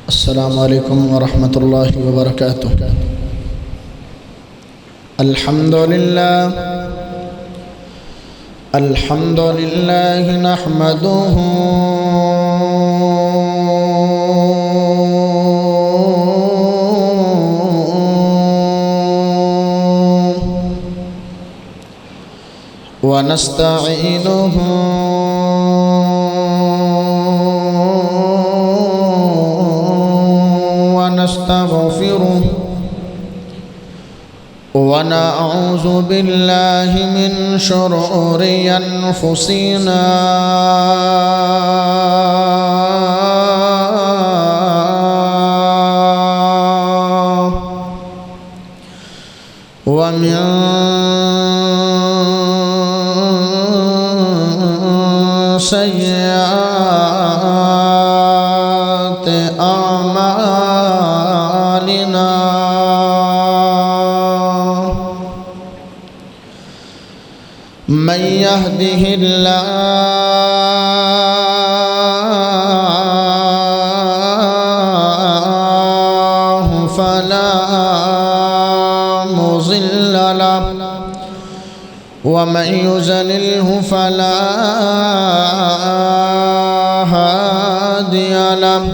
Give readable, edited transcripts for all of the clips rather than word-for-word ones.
السلام عليكم ورحمة الله وبركاته. الحمد لله نحمده ونستعينه ونستغفره ونعوذ بالله من شرور أنفسنا ومن سيئات أعمالنا من يهده الله فلا مضل له ومن يضلله فلا هادي له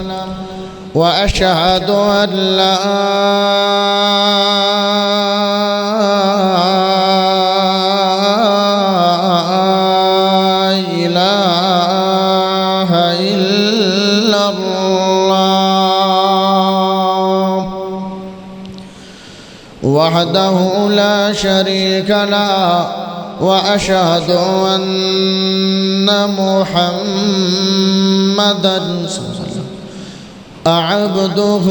وأشهد أن لا إله إلا الله وحده لا شريك له وأشهد أن محمدًا عبده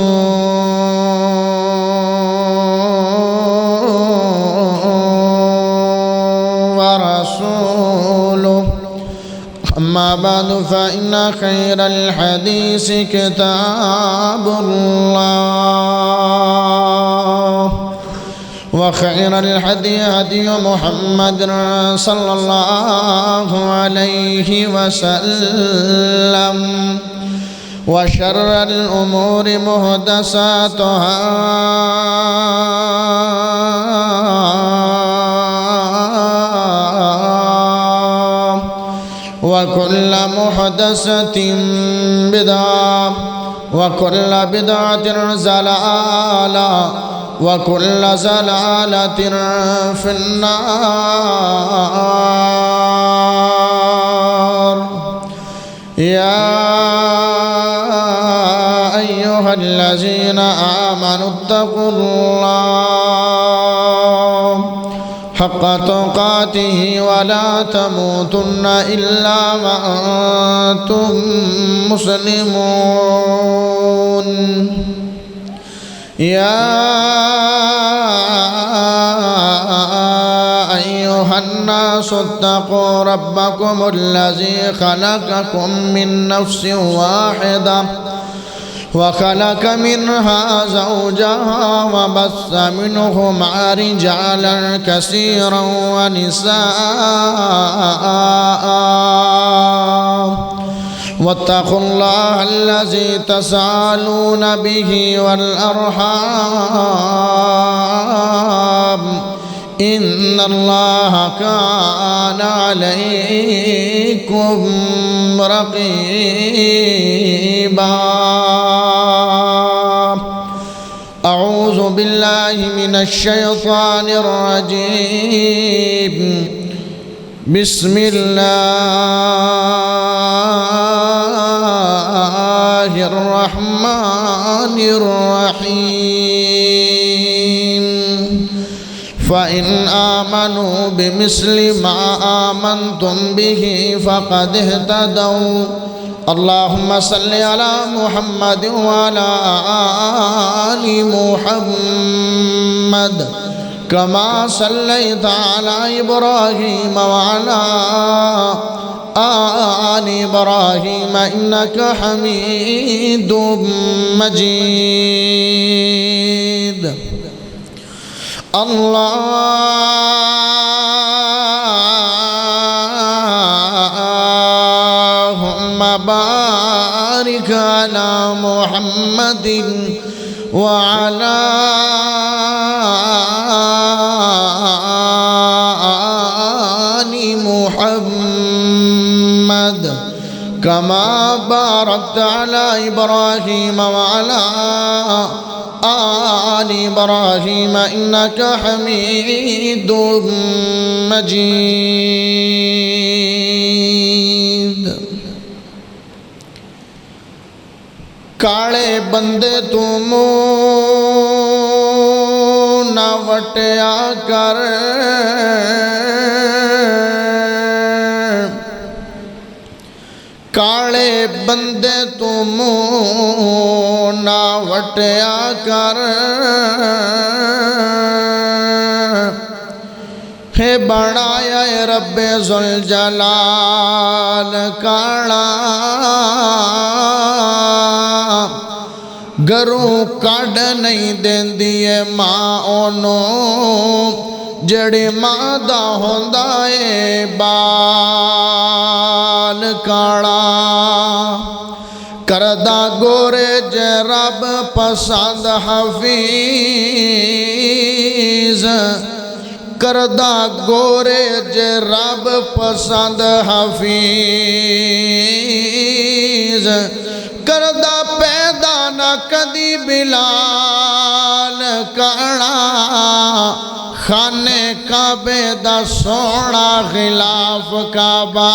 ورسوله. أما بعد فإن خير الحديث كتاب الله وخير الهدي هدي محمد صلى الله عليه وسلم وشر الأمور محدثاتها وكل محدثة بدعة وكل بدعة ضلالة وكل ضلالة في النار. يا أيها الذين آمنوا اتقوا الله حق تقاته ولا تموتن إلا وأنتم مسلمون. يا أيها الناس اتقوا ربكم الذي خلقكم من نفس واحدة وخلق منها زوجها وبث منهما رجالا كثيرا ونساء واتقوا الله الذي تساءلون به والأرحام إن الله كان عليكم رقيبا. أعوذ بالله من الشيطان الرجيم. بسم الله الرحمن الرحيم. فإن آمنوا بمثل ما آمنتم به فقد اهتدوا. اللهم صل على محمد وعلى آل محمد كما صليت على إبراهيم وعلى آل إبراهيم إنك حميد مجيد. اللهم بارك على محمد محمد وعلى آل محمد كما باركت على إبراهيم وعلى آل إبراهيم إنك حميد مجيد کالے بندے تو منہ نہ وٹیا کر کالے بندے تو منہ نہ وٹیا کر ہے بڑایا رب ذوالجلال کالا گھروں کڈ نہیں دیندی ماں اونوں جڑی ماں دا ہوندا اے بال کالا کردہ گورے جے رب پسند حفیظ کردہ گورے جے رب پسند حفیظ کردہ پیدا نہ کدی بلال کڑا خانے کعبے دا سونا غلاف کعبہ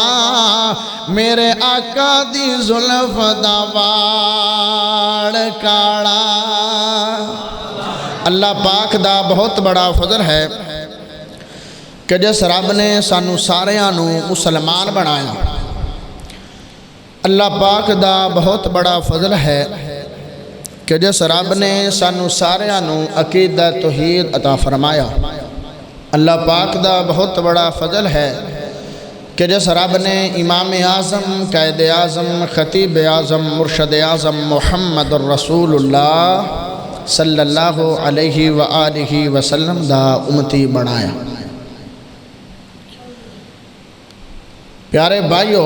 میرے آقا دی زلف دا واڑ کاڑا اللہ پاک دا بہت بڑا فضل ہے کہ جس رب نے سانو ساریاں نو مسلمان بنایا اللہ پاک دا بہت بڑا فضل ہے کہ جس رب نے سانو ساریاں نو عقیدہ توحید عطا فرمایا اللہ پاک دا بہت بڑا فضل ہے کہ جس رب نے امام اعظم قائد اعظم خطیب اعظم مرشد اعظم محمد الرسول اللہ صلی اللہ علیہ وآلہ وسلم دا امتی بنایا پیارے بھائیو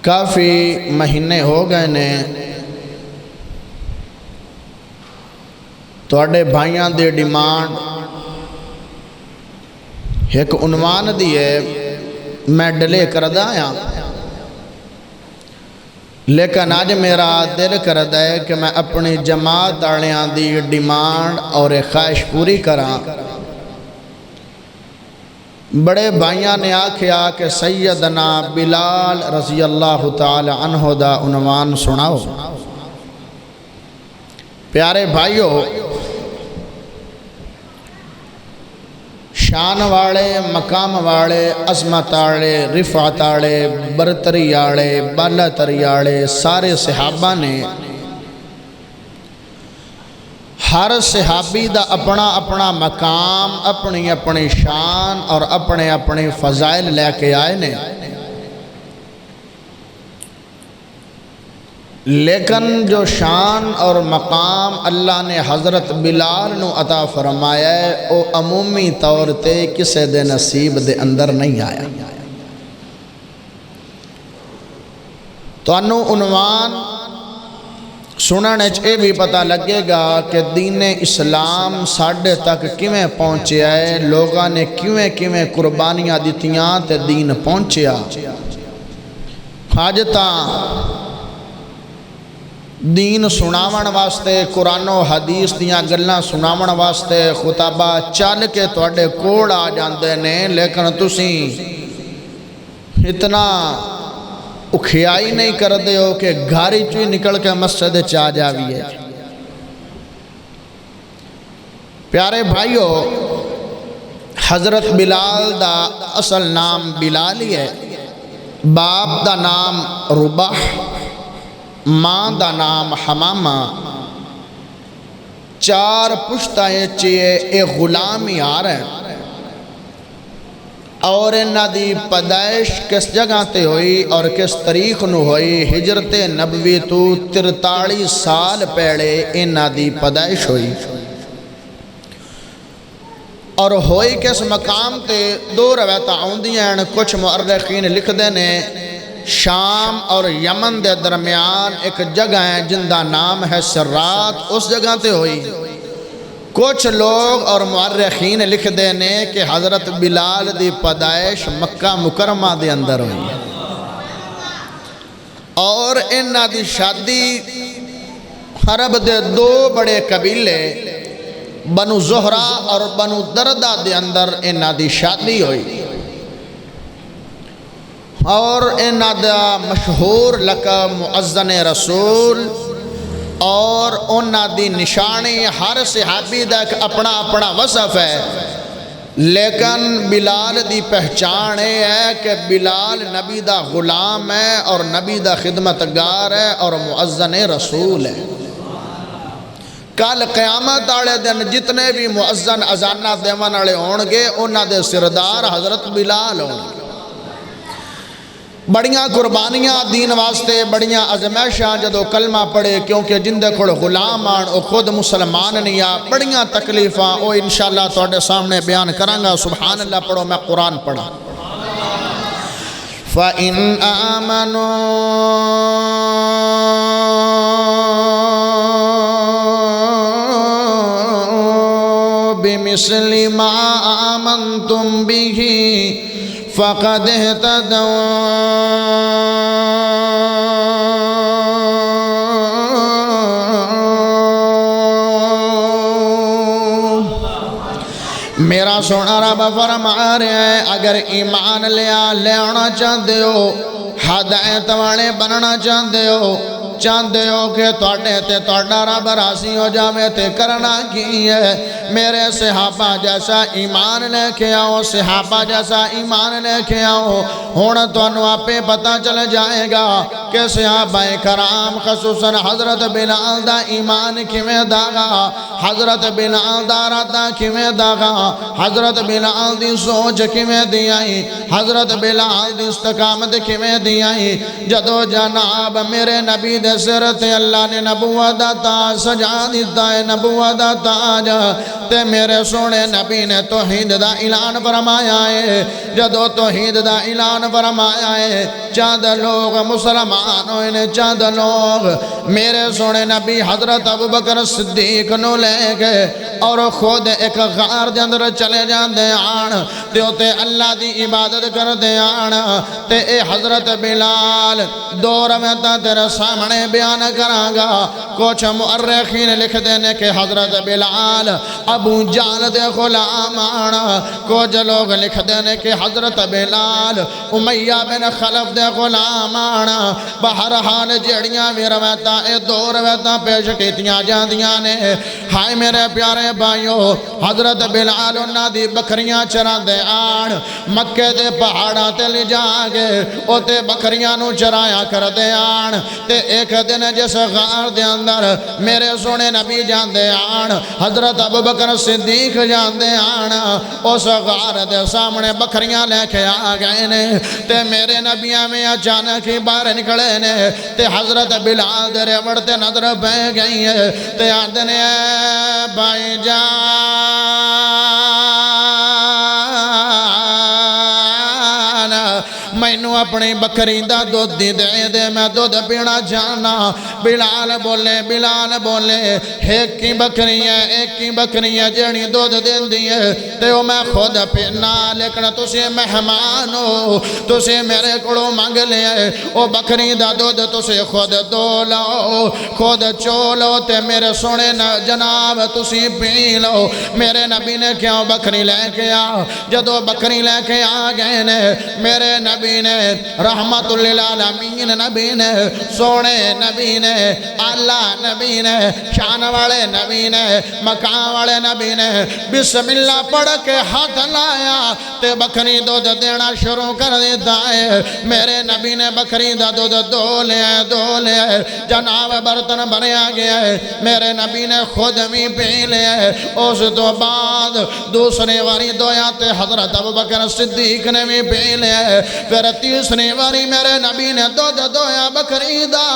کافی مہینے ہو گئے نے توڑے بھائیاں دے ڈیمانڈ ایک عنوان دیئے میں ڈلے کردہ آیا لیکن آج میرا دل کردہ ہے کہ میں اپنی جماعت آڑیاں دی ڈیمانڈ اور خواہش پوری کراں بڑے بھائیاں نے آکھیا کہ سیدنا بلال رضی اللہ تعالی عنہ دا عنوان سناؤ پیارے بھائیو شان والے مقام والے عظمت والے رفعت والے برتری والے بالاتری والے سارے صحابہ نے ہر صحابی دا اپنا اپنا مقام اپنی اپنی شان اور اپنے اپنے فضائل لے کے آئے نے لیکن جو شان اور مقام اللہ نے حضرت بلال نو عطا فرمایا ہے وہ عمومی طور تے کسے دے نصیب دے اندر نہیں آیا تو انو عنوان سننے اے بھی پتہ لگے گا کہ دین اسلام ساڑھے تک کیویں پہنچے آئے لوگاں نے کیویں قربانیاں دیتیاں تے دین پہنچیا حاجتاں دین سناون واسطے قرآن و حدیث دیاں گلاں سناون واسطے خطابہ چل کے توڑے کوڑ آ جاندے نے لیکن تسی اتنا اکھیائی نہیں کر دے ہو کہ گھاری چوئی نکل کے مسجد چاہ جاوی ہے پیارے بھائیو حضرت بلال دا اصل نام بلالی ہے باپ دا نام رباح ماں دا نام حمامہ چار پشتائیں چیئے ایک غلامی آ رہے ہیں اور انہا دی پیدائش کس جگہ تے ہوئی اور کس تاریخ نو ہوئی ہجرت نبوی تو 43 سال پہلے انہا دی پیدائش ہوئی اور ہوئی کس مقام تے دو روایتاں آؤندیاں کچھ مؤرخین لکھ دینے شام اور یمن دے درمیان ایک جگہ ہے جن دا نام ہے سرات، اس جگہ تے ہوئی۔ کچھ لوگ اور مورخین لکھ دینے کہ حضرت بلال دی پیدائش مکہ مکرمہ دے اندر ہوئی اور انہاں دی شادی عرب دے دو بڑے قبیلے بنو زہرہ اور بنو دردہ دے اندر انہاں دی شادی ہوئی اور انہاں دا مشہور لقب مؤذن رسول اور انہاں دی نشانی ہر صحابی دا ایک اپنا اپنا وصف ہے، لیکن بلال دی پہچان ہے کہ بلال نبی دا غلام ہے اور نبی دا خدمتگار ہے اور مؤذن رسول ہے۔ کل قیامت آلے دن جتنے بھی مؤذن اذانہ دیوان آلے ہونگے انہاں دے سردار حضرت بلال ہونگے۔ بڑیاں قربانیاں دین واسطے، بڑیاں ازمائشاں جدو کلمہ پڑھے، کیونکہ جندے کھڑ غلام آن او خود مسلمان نہیں آ، بڑیاں تکلیفاں او انشاءاللہ توڑے سامنے بیان کرانگا۔ سبحان اللہ پڑھو، میں قرآن پڑھا۔ فَإِنْ آمَنُوا بِمِثْلِ مَا آمَنْتُمْ بِهِ فَقَدْ اهْتَدَوْا میرا سونا رب فرما رہا ہے اگر ایمان لے آنا چاہتے ہو، ہدایت والے بننا چاہتے ہو کہ توڑے تے توڑا رب راضی ہو جاوے تے کرنا کی ہے، میرے صحابہ جیسا ایمان لے کے آؤ، صحابہ جیسا ایمان لے کے آؤ۔ ہونا تو انہوں پہ پتہ چل جائے گا کہ صحابہ کرام خصوصاً حضرت بلال دا ایمان کیویں داغا، حضرت بلال دا رادہ کیویں داغا، حضرت بلال دی سوچ کیویں دی آئی، حضرت بلال دی استقامت کیویں دی آئی۔ جدو جناب میرے نبی دے سرت اللہ نے نبوت دا تاج سجا دیتا ہے، نبوت دا تاج تے میرے سونے نبی نے توحید دا اعلان فرمایا ہے۔ جدو توحید دا اعلان فرمایا ہے چاند لوگ مسلمان ہوئے، چاند لوگ میرے سونے نبی حضرت ابوبکر صدیق نو لے گئے اور خود ایک غار دے اندر چلے جان دے آن تے ہوتے اللہ دی عبادت کر دے آن تے اے حضرت بلال دور میں تا تیرے سامنے بیان کرانگا۔ کچھ مؤرخین لکھ دینے کہ حضرت بلال ابو جہل دے غلام آن، کچھ لوگ لکھ دینے کہ حضرت بلال امیہ بن خلف دے غلام آن۔ بہرحال جڑیاں بھی رویتا اے دو رویتا پیش کیتیاں جاندیاں نے۔ ہائے میرے پیارے بھائیو، حضرت بلال انہاں دی بکریاں چران دے آن، مکے دے پہاڑاں تے لے جاگے او تے بکریاں نو چرایا کر دے آن تے ایک دن جس غار دے اندر میرے سونے نبی جان دے آن، حضرت ابوبکر صدیق جان دے آن، اس غار دے سامنے بکریاں لے کے آگئے نے تے میرے نبیاں میں اچانک ہی باہر نکلے نے تے حضرت بلال دے ریوڑتے نظر پہ گئی ہے تے آدھنے بھائی مینو اپنی بکری دا دودھ دی دے میں دودھ پینا جانا۔ بلال بولے ایک کی بکری ہے جڑی دودھ دین دی ہے تے وہ میں خود پینا، لیکن تُسے مہمان ہو، تُسے میرے کڑو مانگ لے وہ بکری دا دودھ تُسے خود دو لو، خود چو لو تے میرے سونے جناب تُسی پی لو۔ میرے نبی نے کیا بکری لے کے آ، جدو بکری لے کے آ گئے نے میرے نبی نے رحمت للعالمین نبی نے سونے نبی نے اللہ نبی نے شان والے نبی نے مقام والے نبی نے بسم اللہ پڑھ کے ہاتھ لایا تے بکری دودھ دینا شروع کر دیتا ہے۔ میرے نبی نے بکری دا دودھ دو لے جناب برتن بنیا گیا ہے، میرے نبی نے خود بھی پی لے۔ اس تو بعد دوسری واری دویا تے حضرت ابوبکر صدیق نے بھی پی لے، پھر تیسری تیسری واری میرے نبی نے دودھ دویا بکری دا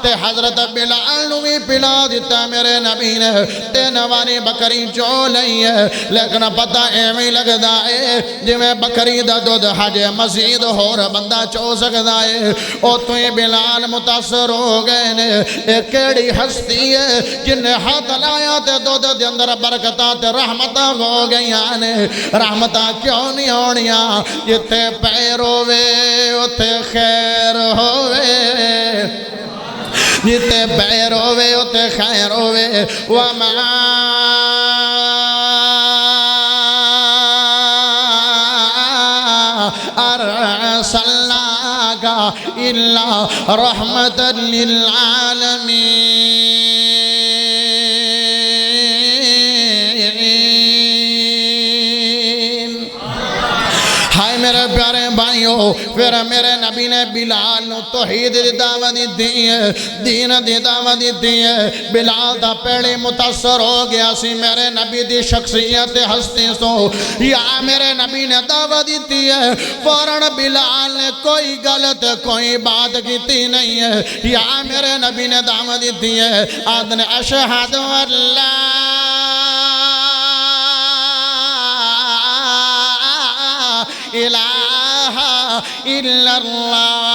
تے حضرت بلال نو بھی پلا دیتا میرے نبی نے 3 واری بکری چو لئی ہے لیکن پتہ ایویں لگدا ہے جی میں بکری دا دودھ حج مزید ہور بندہ چو سکدا ہے او تو ہی بلال متاثر ہو گئے نے ایک کیڑی ہستی ہے جن نے ہاتھ لایا تے دودھ دے اندر برکتاں تے رحمتاں ہو گئیاں نے رحمتاں کیوں نہیں ہونیاں جتے پیر ہووے اوتے خیر ہووے جتے پیر ہووے اوتے خیر ہووے وما ارسلناک الا رحمتا للعالمین میرے پیارے بھائیوں پھر میرے نبی نے بلال نو توحید دی دعوت دی ہے دین دی دعوت دی ہے بلال دا پیڑی متاثر ہو گیا سی میرے نبی دی شخصیت ہستی سو یا میرے نبی نے دعوت دی ہے فوراً بلال نے کوئی غلط کوئی بات کیتی نہیں ہے یا میرے نبی نے دعوت دی ہے آدھنے اشہد اللہ الہ الا اللہ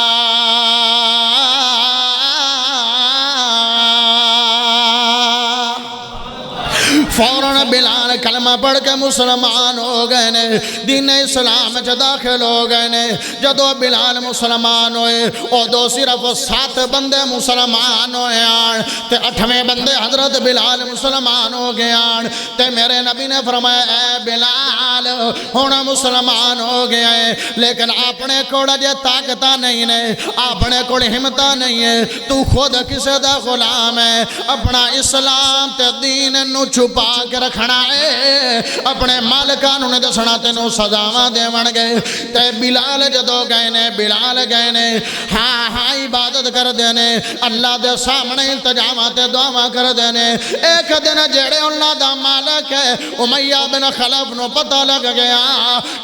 فوراً بلال کلمہ پڑھ کے مسلمان ہو گئے نے دین اسلام چ داخل ہو گئے نے جدو بلال مسلمان ہوئے او دو صرف 7 بندے مسلمان ہوئے آن تے 8ویں بندے حضرت بلال مسلمان ہو گئے آن تے میرے نبی نے فرمایا اے بلال ہونا مسلمان ہو گئے ہیں لیکن اپنے کوڑا جے طاقتہ نہیں نے اپنے کوڑ ہمتہ نہیں ہے تو خود کسے دا غلام ہے اپنا اسلام تے دین نو چھپا کے رکھنا ہے اپنے مالکانوں نے دسنا تینوں سزاواں دے بن گئے تے بلال جدو گئے نے بلال گئے نے ہاں ہاں عبادت کر دینے اللہ دے سامنے التجاواں تے دعاواں کر دینے ایک دن جڑے اللہ دا مالک ہے امیہ بن خلف نو پتہ لگ گیا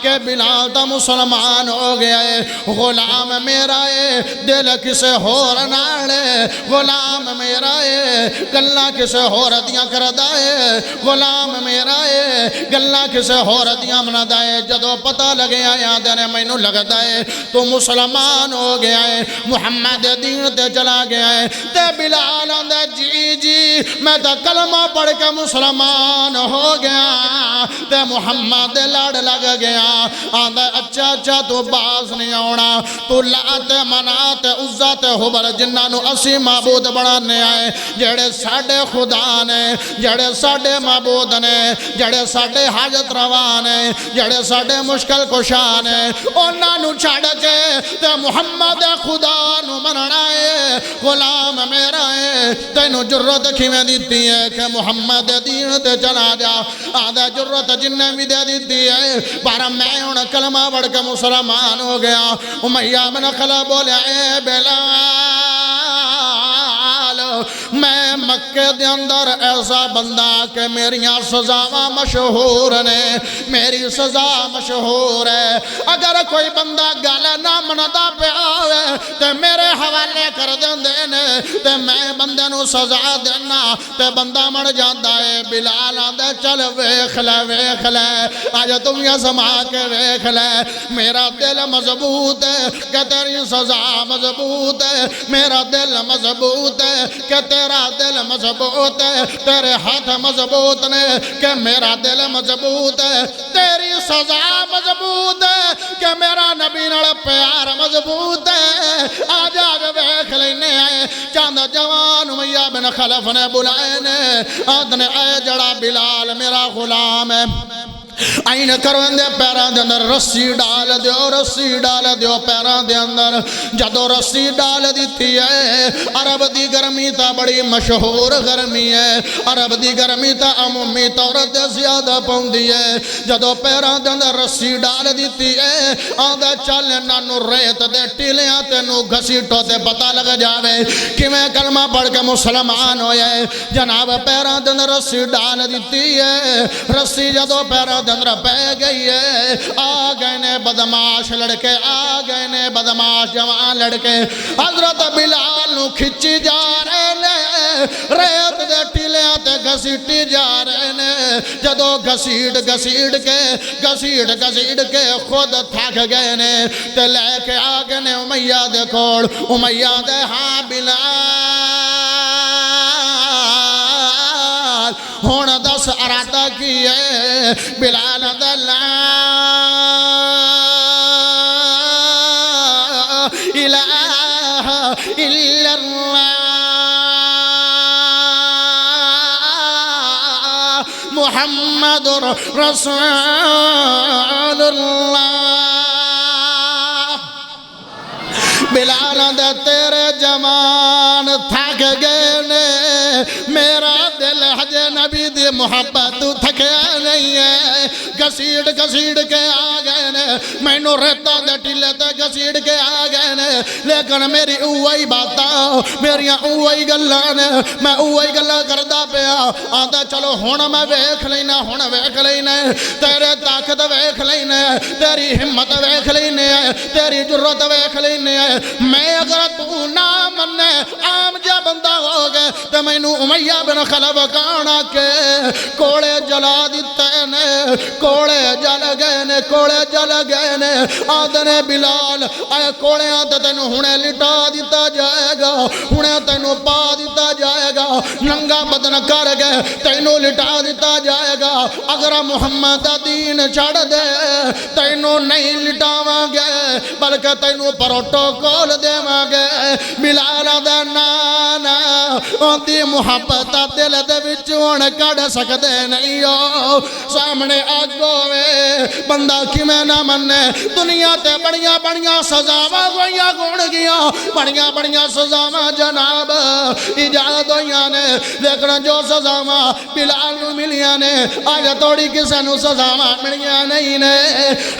کہ بلال تا مسلمان ہو گیا ہے غلام میرا ہے دل کسے ہور نالے غلام میرا ہے گلہ کسے ہور دیاں کردہ ہے غلام میرا ہے گلہ کسے ہور دیاں منہ ہے جدو پتہ لگے آیا دینے مینو لگتا ہے تو مسلمان ہو گیا ہے محمد دین تے چلا گیا ہے تے بلال آندے جی جی میں تا کلمہ پڑھ کے مسلمان ہو گیا تے محمد لڑ لگ گیا آندے اچھا تو باز نہیں آونا تو لات منات عزت حبر جنہانو اسی معبود بڑھانے آئے جڑے ساڑے خدا نے جڑے ساڑے معبود نے جڑے ساڑے حاجت روان نے جڑے ساڑے مشکل کشان نے انہوں چھاڑ کے تے محمد خدا نو مننا ہے غلام میرا ہے تینو جرت کھویں دیتی ہے کہ محمد دین تے چلا جا آدھا جرت جنہیں بھی دے دیتی ہے بارہ میں انہیں کلمہ پڑھ کے مسلمان ہو گیا امیہ بن خلف بولے اے بلال میں مکہ دے اندر ایسا بندہ کہ میریاں سزاواں مشہور نے میری سزا مشہور ہے اگر کوئی بندہ گالا نہ مندا پہ آوے تے میرے حوالے کر دینے تے میں بندے نو سزا دینا تے بندہ مر جاندہ ہے بلال آندے چل ویکھ لے آج تم یہ سما کے ویکھ لے میرا دل مضبوط ہے کہ تیری سزا مضبوط ہے میرا دل مضبوط ہے کہ تیرا دل مضبوط ہے تیرے ہاتھ مضبوط نے کہ میرا دل مضبوط ہے تیری سزا مضبوط ہے کہ میرا نبی نڑ پیار مضبوط ہے آج ویکھ لینے آئے چاند جوان امیہ بن خلف نے بلائے نے آدھنے اے جڑا بلال میرا غلام ہے آئین کرویں دے پیران دے اندر رسی ڈال دیو پیران دے اندر جدو رسی ڈال دیتی ہے عرب دی گرمی تا بڑی مشہور گرمی ہے عرب دی گرمی تا عمومی طورت زیادہ پوندی ہے جدو پیران دے اندر رسی ڈال دیتی ہے آدھا چل نانو ریت دے ٹیلیاں تے نو گھسیٹو تے پتہ لگ جاوے کہ میں کلمہ پڑھ کے مسلمان ہوئے جناب پیران دے اندر رسی ڈال دیتی ہے رسی جدو پیران دندر پہ گئی ہے آ گئے نے بدماش لڑکے آ گئے نے بدماش جوان لڑکے حضرت بلال نو کھچی جا رہے نے ریت دے ٹیلیاں تے گھسیٹی جا رہے نے جدو گھسیٹ کے خود تھک گئے نے تے لے کے آگے نے امیہ دے کوڑ امیہ دے ہاں بلال ہون دس ارادہ کیے بلال دے لا الہ الا اللہ محمد رسول اللہ بلال دے تیرے جمان تھک گئے نے میرا دل حج نبی دی محبت تھکیا نہیں ہے گھسیٹ کے آ گئے نے میں نو ریتا دے ٹیلے تے گھسیٹ کے آ گئے نے لیکن میری اوہی باتاں میریاں اوہی گلاں نے میں اوہی گلاں کردہ پیا آدھا چلو ہون میں ویکھ لینا تیرے طاقت ویکھ لینا تیری ہمت ویکھ لینا تیری جرت ویکھ لینا میں اگر تو نہ مننے عام جا بندہ ہو گئے تو میں نو امیہ بن خلف کانا کے کوڑے جلا دیتے نے کوڑے جل گئے نے آدھنے بلال آئے کوڑے آدھے تینو ہنے لٹا دیتا جائے گا ہنے تینو پا دیتا جائے گا ننگا بدن کر گئے تینو لٹا دیتا جائے گا اگر محمد دین چھڑ دے تینو نہیں لٹاواں گے بلکہ تینو پروٹوکول دے مانگے بلال دے نانا دی محبت دل دے وچوں کڑ سکدے نہیں ہو سامنے آگوے بندہ کی میں نہ مننے دنیا تے بڑیاں سزاواں گوئیاں گون گیاں بڑیاں سزاواں جناب ایجاد ہویاں نے لیکن جو سزاواں بلال نو ملیاں نے آج توڑی کسے نو سزاواں ملیاں نہیں نے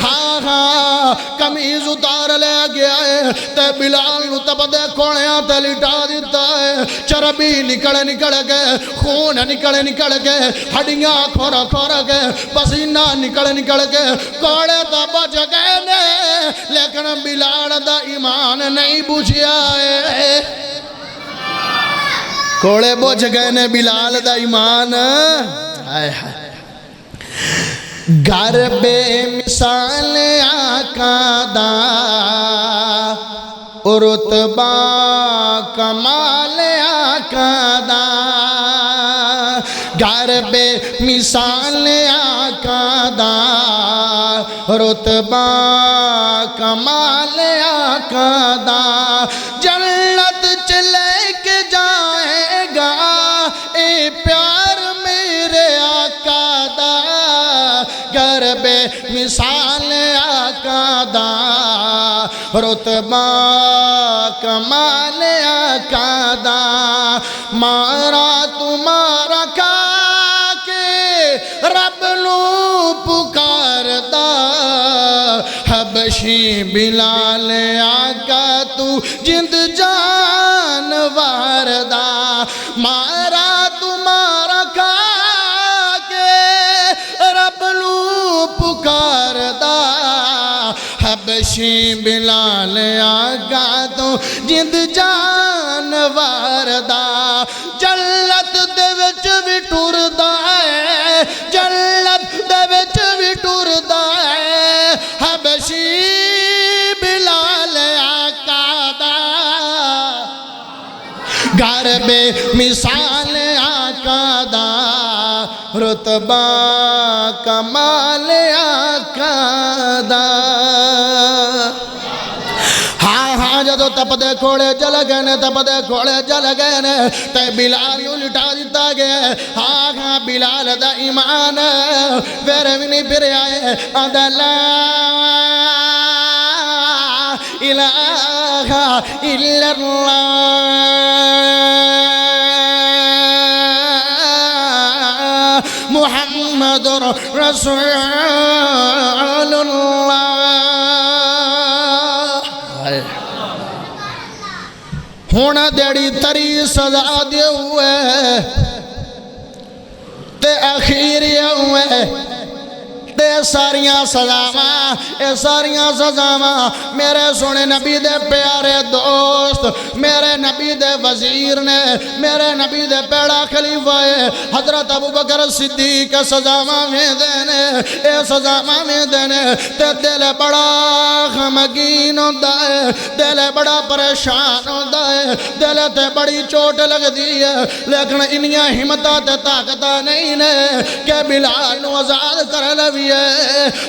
ہاں کمیز اتار لے گیا ہے تے بلال نو تب دے کوڑیاں تے لٹا دیتا ہے چربی نکل کے خون نکل کے ہڈیاں کھور کے پسینہ نکل کے کوڑے تا بچ گئے نے لیکن بلال دا ایمان نہیں بجھیا ہے کوڑے بچ گئے نے بلال دا ایمان گھر بے مثال آقا دا رتبہ کمال آقا دا گھر بے مثال آقا دا رتبہ کمال آقا دا جنت چلے کے جائے گا اے پیار میرے آقا دا گھر بے مثال آقا دا رتبہ کمال آقا دا مارا تمہارا کھا کے رب نو پکار دا حبشی بلال آقا تو جند جانوار دا مارا تمہارا کھا کے رب نو پکار دا حبشی بلال آقا تو جند جانوار دا جلت دے وچ وی ٹردا ہے جلت دے وچ وی ٹردا ہے حبشی بلال آقا دا گھر بے مثال آقا دا رتبہ کمال آقا دا ہاں جدو تپ دے کھوڑے جل گئے نے تپ دے کھوڑے جل گئے نے تے بلال یوں لٹا دیتا گئے ہاں بلال دا ایمان پھر بھی نہیں پھر آئے آدھا لا الہ الا اللہ محمد رسول اللہ ہونا دیڑی تری سزا دے ہوئے تے اخیر ہوئے تے ساریاں سزاواں اے ساریاں سزاواں میرے سونے نبی دے پیارے دوست میرے نبی دے وزیر نے میرے نبی دے پیڑا خلیفہ حضرت ابو بکر صدیق سزاواں میں دینے اے سزاواں میں دینے تے دل بڑا غمگین ہوندا ہے دل بڑا پریشان ہوندا ہے دل تے بڑی چوٹ لگ دی ہے لیکن انیاں ہمتاں تے طاقتاں نہیں نے کہ بلال نو آزاد کر لویے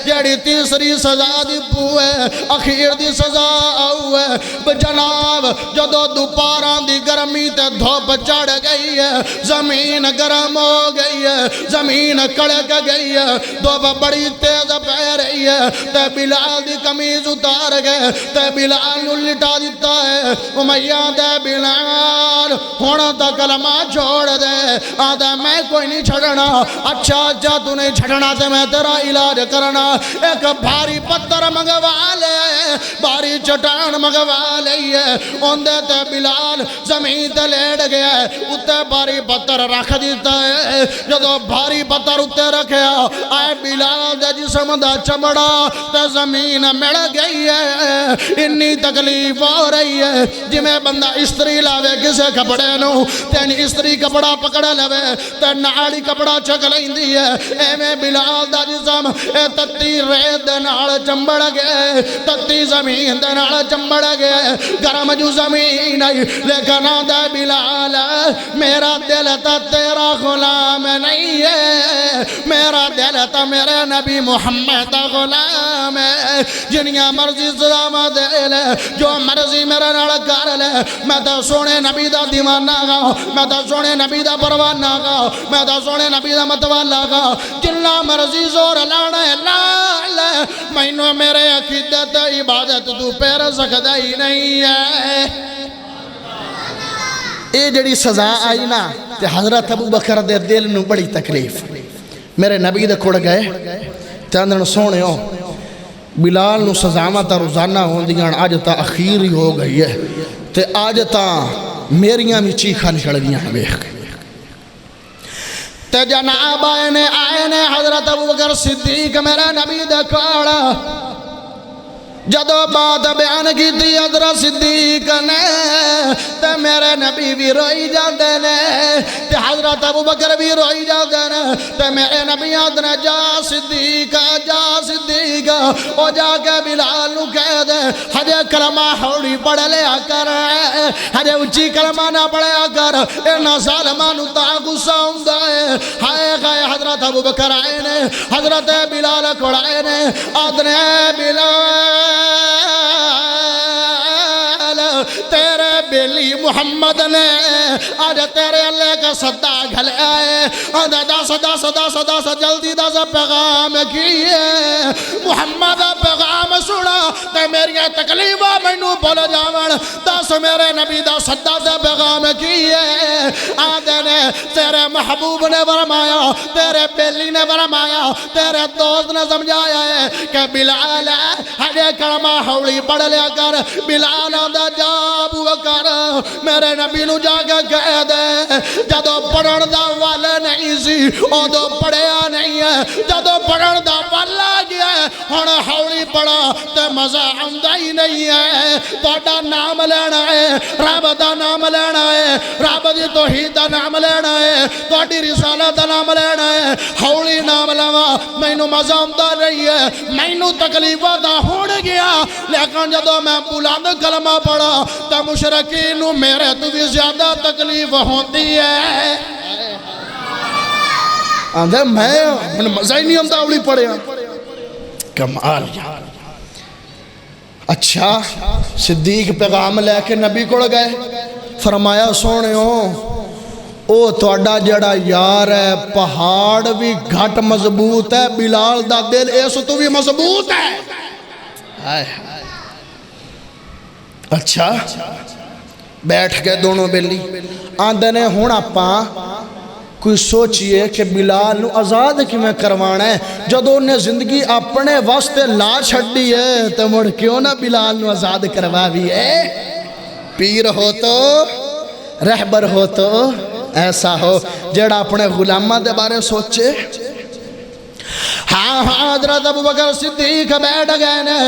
جیڑی تیسری سزا دی پوے اخیر دی سزا آوے جناب جدو دوپاراں دی گرمی تے دھوپ چڑھ گئی ہے زمین گرم ہو گئی ہے زمین کڑک گئی ہے دھوپ بڑی تیز پہ رہی ہے تے بلال دی قمیض اتار گئے تے بلال نو لٹا دیتا ہے امیہ دے بلال ہونا تا کلمہ چھوڑ دے آدھے میں کوئی نہیں چھڑنا اچھا تو نہیں چھڑنا تے میں تیرا علاج کرنا ایک بھاری پتھر منگوا لے بھاری چٹان منگوا لئیے اندے تے بلال زمین تے لیٹ گیا ہے اتے بھاری پتھر رکھ دیتا ہے جدو بھاری پتھر اتے رکھیا آئے بلال دے جسم دا چمڑا تے زمین مڑ گئی ہے انی تکلیف ہو رہی ہے جی میں بندہ استری لاوے کسے کپڑے نو تین استری کپڑا پکڑ لوے تے ناڑی کپڑا چک لیندی ہے اے میں بلال دا جسم اے تتی ریت دے نال چمبڑ گئے تتی زمین دے نال چمبڑ گئے گرم جو زمین آئی لیکن آدھے بلال میرا دل تا تیرا غلام نہیں ہے میرا دل تا میرے نبی محمد غلام ہے جنیاں مرضی سزا دے لے جو مرضی میرے نال کر لے میں تا سونے نبی دا دیوانہ گا میں تا سونے نبی دا پروانہ گا میں تا سونے نبی دا متوالا گا جنہ مرضی زور لانا ہے لال مینو میرے عقیدت عبادت تو پیر سکتا ہی نہیں ہے اے جڑی سزا آئی نا تے حضرت ابو بکر دے دل نو بڑی تکلیف میرے نبی دے کھڑ گئے تے اندر سونے ہو بلال نو سزاواں تا روزانہ ہوندیاں آج تا اخیر ہی ہو گئی ہے تے آج تا میریاں بھی چیخاں نکل گیاں ویکھ تے جناب آئے نے حضرت ابو بکر صدیق میرے نبی دے کھڑا جدو بات بیان کی تھی حضرت صدیق نے تے میرے نبی بھی روئی جاندے نے تے حضرت ابو بکر بھی روئی جاندے نے تے میرے نبی آدھنے جا صدیق او جا کے بلال نو کہہ دے ہجے کلمہ ہوڑی پڑھ لیا کر ہجے اچھی کلمہ نہ پڑھیا کر اینا ظالمان تا غصہ ہوندا ہے ہائے خائے حضرت ابو بکر آئے نے حضرت بلال کھڑائے نے آدھنے بلال تیرے بیلی محمد نے آج تیرے اللہ کا صدا گھلے آئے دس جلدی دس پیغام کیے محمد پیغام سنا تے میری تکلیفہ مینو بول جاون دس میرے نبی دا صدا دے پیغام کیے آدھے نے تیرے محبوب نے فرمایا تیرے بیلی نے فرمایا تیرے دوست نے سمجھایا ہے کہ بلال ہجے کلمہ ہوڑی پڑھ لیا کر بلال دا جا ابو بکر میرے نبی نو جا کے کہہ دے جدو پڑھن دا وال نہیں سی ادو پڑھیا نہیں ہے جدو پڑھن دا وال آ گیا ہے ہن ہوڑی پڑھا تے مزہ آندا ہی نہیں ہے تہاڈا نام لینا ہے رب دا نام لینا ہے رب دی توحید دا نام لینا ہے تہاڈی رسالت دا نام لینا ہے ہوڑی نام لواں مینوں مزہ آندا نہیں ہے مینوں تکلیفاں دا ہون گیا لیکن جدو میں بلند کلمہ پڑھا تا مشرکین نو میرے تو بھی زیادہ تکلیف ہوندی ہے آندھے میں مزہ ہی نہیں ہم داولی پڑھے کمال اچھا صدیق پیغام لے کے نبی کو گئے فرمایا سونے ہو او توڑا جڑا یار ہے پہاڑ بھی گھٹ مضبوط ہے بلال دا دل ایسو تو بھی مضبوط ہے اچھا بیٹھ گئے دونوں بیلی آندھے نے ہونا پاں کوئی سوچئے کہ بلال نو آزاد کی میں کروانا ہے جدو انہیں زندگی اپنے واسطے لا چھڑی ہے تو مڑ کیوں نہ بلال نو آزاد کروا بھی ہے پیر ہو تو رہبر ہو تو ایسا ہو جڑا اپنے غلامہ دے بارے سوچے ہاں حضرت ابو بکر صدیق بیٹھ گئے نے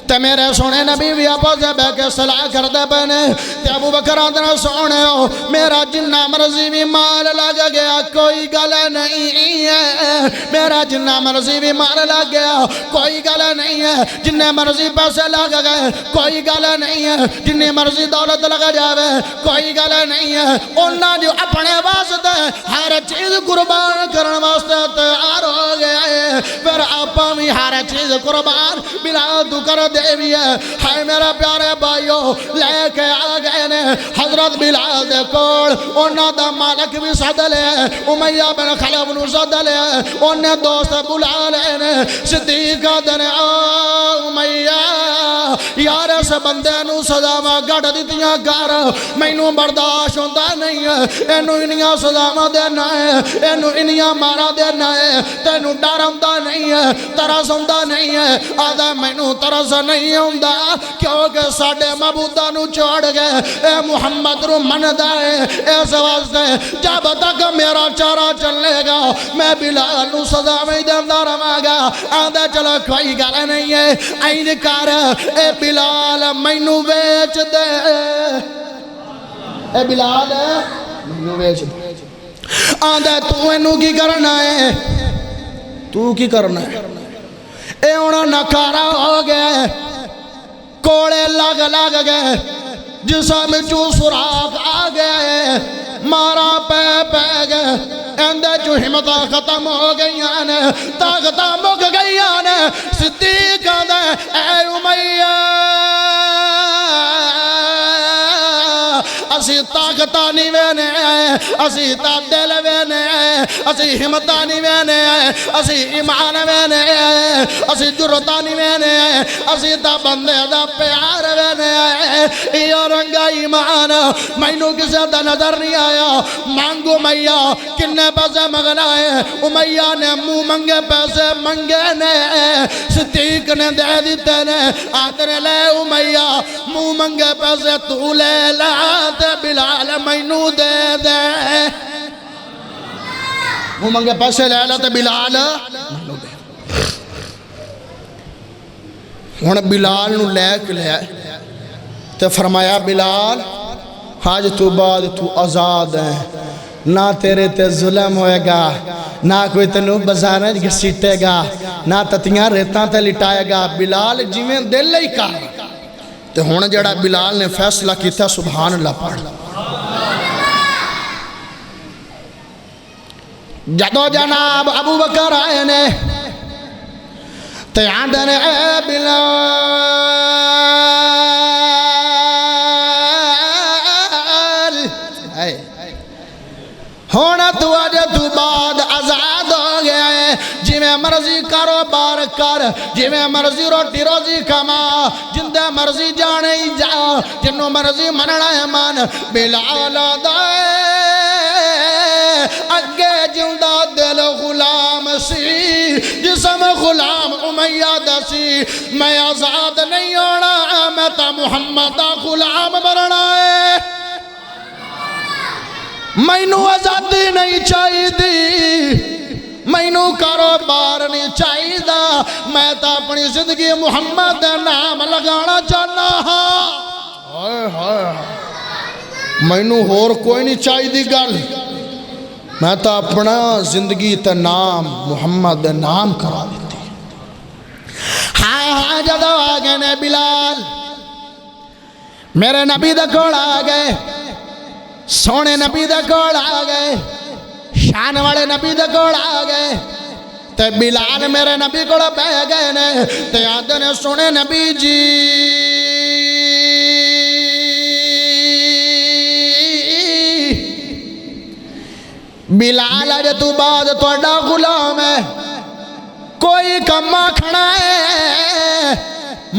تے میرے سونے نبی بھی آپس سے بہ کے صلاح کردے پنے تے ابو بکر آدھنا سونے ہو میرا جنہ مرضی بھی مال لگ گیا کوئی گل نہیں ہے، میرا جنہ مرضی بھی مال لگ گیا کوئی گل نہیں ہے، جنہ مرضی پیسے لگ گئے کوئی گل نہیں ہے، جنہ مرضی دولت لگ جاوے کوئی گل نہیں ہے، انہاں جو اپنے واسطے ہر چیز قربان کرن واسطے تیار ہو گیا ہے، پھر آپا بھی ہر چیز قربان بلا تو کر دے بھی ہے۔ ہائے میرا پیارے بھائیو لے کے آ گئے نے حضرت بلال دے کول، انہاں دا مالک بھی سد لے امیہ بن خلف نو سد لے، انہیں دوست بلا لے نے صدیق دنے امیہ یار اس بندے نو سزاواں گڑ دتیاں کر مینوں برداشت ہوندا نہیں ہے، اینوں انیاں سزاواں دینا ہے، اینوں انیاں مارا دینا ہے، تینوں ڈر ہوندا نہیں ہے، ترس ہوندا نہیں ہے، آدھا مینوں ترس نہیں ہوندا کیونکہ ساڈے معبوداں نو چھوڑ گئے اے محمد رو مندا ہے، اس واسطے جب تک میرا چارہ چلے گا میں بلال نو سزا میں دیندا رہاں گا، آدھا چلو کوئی گل نہیں ہے این کر اے بلال مینوں بیچ دے، اے بلال مینوں بیچ دے، آدھا تو اینوں کی کرنا ہے، تو کی کرنا ہے، اے انہاں نکارا ہو گئے کوڑے لگ گئے جسم چو سراغ آ گئے مارا پہ گئے اندے جو ہمتہ ختم ہو گئیاں نے طاقتہ مک گئیاں نے صدیق دے اے امیہ اسی طاقتہ نہیں وینے آئے اسی دل وینے آئے اسی ہمتہ نہیں وینے آئے اسی ایمان وینے آئے اسی جرتہ نہیں وینے آئے اسی تا بندے دا پیار وینے آئے یہ رنگا ایمان مینوں کسے دا نظر نہیں آیا مانگو امیہ کنے پیسے مگنا ہے امیہ نے منہ منگے پیسے منگے نے صدیق نے دے دیتے نے آدھنے لے امیہ منہ منگے پیسے تو لے لاتے بلال مینوں دے دے وہ منگے پیسے لے لاتے بلال مینوں دے ہن بلال نو لے کے لے تے فرمایا بلال آج تو بعد تو آزاد ہے نہ تیرے تے ظلم ہوئے گا نہ کوئی تینوں بزانے گھسیٹے گا نہ تتیاں ریتاں تے لٹائے گا بلال جیویں دل لئی کا تے ہن جڑا بلال نے فیصلہ کیتا سبحان اللہ پڑھ جدو جناب ابو بکر آئے نے تے آندے نے اے بلال ہونا تو آج تو بعد آزاد ہو گیا ہے جی میں مرضی کاروبار کر جی میں مرضی روٹی روزی کما جندے مرضی جانے ہی جا جنوں مرضی مننا ہے من بلال دائے اگے جندہ دل غلام سی جسم غلام امیہ دسی میں آزاد نہیں ہونا میں تا محمد دا غلام برنا ہے مینوں آزادی نہیں چاہی دی مینوں کاروبار نہیں چاہی دا میں تا اپنی زندگی محمد دے نام لگانا چاہنا ہاں مینوں ہور کوئی نہیں چاہی دی گل میں تا اپنا زندگی تے نام محمد دے نام کرا دیتی ہاں جدو آگے نے بلال میرے نبی دے کول آ گئے سونے نبی دے کول آ گئے شان والے نبی دے کول آ گئے تے بلال میرے نبی کول بہ گئے نے تے آدھے نے سونے نبی جی بلال اج تو بعد تہاڈا غلام ہے کوئی کم آکھنا ہے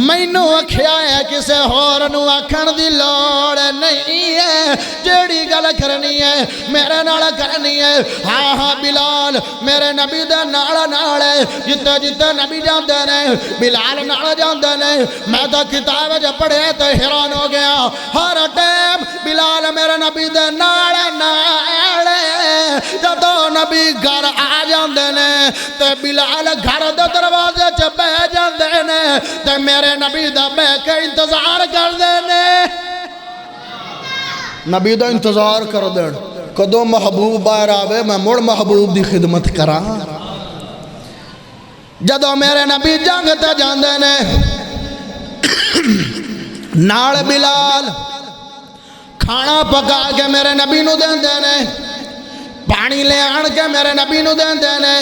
مینوں آکھیا ہے کسے ہور نو آکھن دی لوڑ نہیں ہے جیڑی گل کرنی ہے میرے نال کرنی ہے ہاں بلال میرے نبی دے نال ہے جتے جتے نبی جاندے نے بلال نال جاندے نے میں تو کتاب وچ پڑھے تے حیران ہو گیا ہر ٹائم بلال میرے نبی دے نال جدوں نبی گھر آ جاندے نے تے بلال گھر دے دروازے چ بہ جاندے نے تے میرے نبی دا بہ کے انتظار کردے نے نبی دا انتظار کر دین کدو محبوب باہر آوے میں مڑ محبوب دی خدمت کراں جدو میرے نبی جنگ تے جاندے نے نال بلال کھانا پکا کے میرے نبی نو دیندے نے پانی لے آن کے میرے نبی نو دیندے نے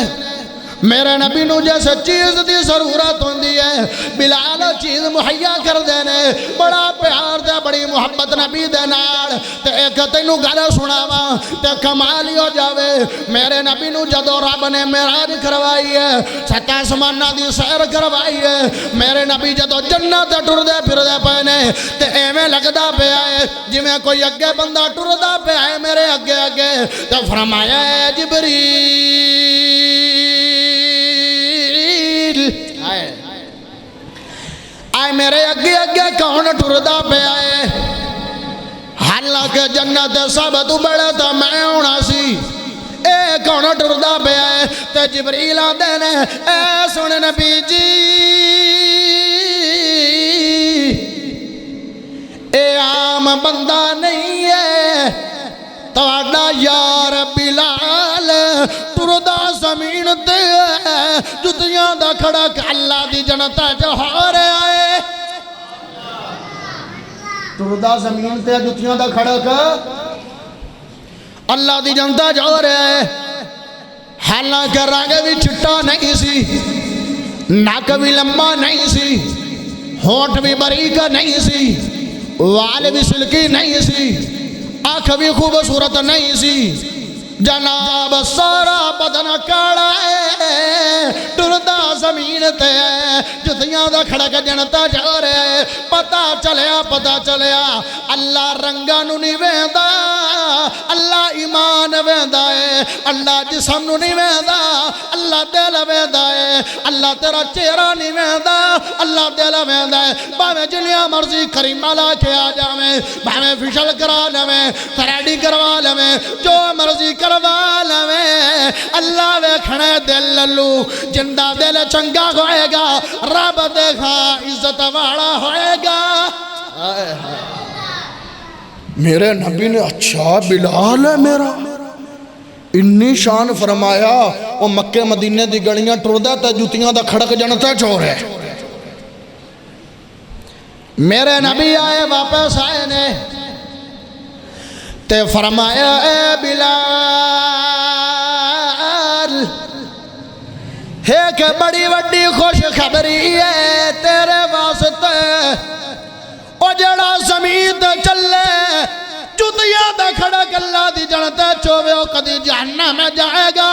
میرے نبی نو جیسے چیز دی ضرورت ہوندی ہے بلال چیز مہیا کر دینے بڑا پیار دے بڑی محبت نبی دے نال تے ایک تینو گل سناواں تے کمال ہی ہو جاوے میرے نبی نو جدو رب نے معراج کروائی ہے سات آسماناں دی سیر کروائی ہے میرے نبی جدو جنت ٹردے پھردے پئے نے تے ایویں لگدا پیا ہے جویں کوئی اگے بندہ ٹردا پیا ہے میرے اگے اگے تے فرمایا ہے جبریل آئے میرے اگے اگے کون ٹردا پیا ہے حالانکہ جنت سب تو بڑا تا میں ہونا سی اے کون ٹردا پیا ہے تے جبریل آندے نے اے سن نبی جی اے عام بندہ نہیں ہے تواڈا یار بلال ٹردا زمین تے جتیاں دا کھڑا کہ اللہ دی جنت جو ہو رہا ہے ٹردا زمین تے جتیاں دا کھڑا کہ اللہ دی جنت جو ہو رہا ہے حالانکہ رنگ بھی چھٹا نہیں سی ناک بھی لمبا نہیں سی ہونٹ بھی باریک نہیں سی وال بھی سلکی نہیں سی آنکھ بھی خوبصورت نہیں سی جناب سارا بدن کاڑا ہے ٹردا زمین تے جتیاں دا کھڑک جنتا جا رہا ہے پتا چلیا اللہ رنگا نو نہیں ویندا اللہ ایمان ویندا ہے اللہ جسم نو نہیں ویندا اللہ دل ویندا ہے اللہ تیرا چہرہ نہیں ویندا اللہ دل ویندا ہے باویں جنیاں مرضی کریمہ لا کے آ جاویں باویں فشل کرا لویں تھریڈنگ کروا لویں جو مرضی کروا لویں اللہ ویکھنے دل للو جندہ دل چنگا ہوئے گا رب دیکھا عزت والا ہوئے گا میرے نبی نے اچھا بلال ہے میرا انی شان فرمایا وہ مکہ مدینے دی گڑیاں ٹردا تے جتیاں دا کھڑک جنتا چور ہے میرے نبی آئے واپس آئے نے تے فرمایا اے بلال ایک بڑی وڈی خوش خبری ہے تیرے واسطے او جڑا زمین تے چلے جتیاں دا کھڑک اللہ دی جنتے چووے او کدی جہنم میں جائے گا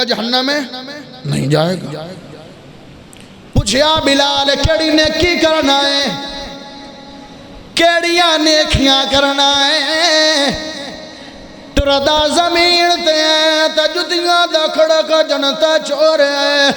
جہنم میں نہیں جائے گا پوچھیا بلال کیڑی نیکی کرنا ہے کیڑیاں نیکیاں کرنا ہے ٹردا زمین تے جتیاں دا کھڑک جنتا چور ہے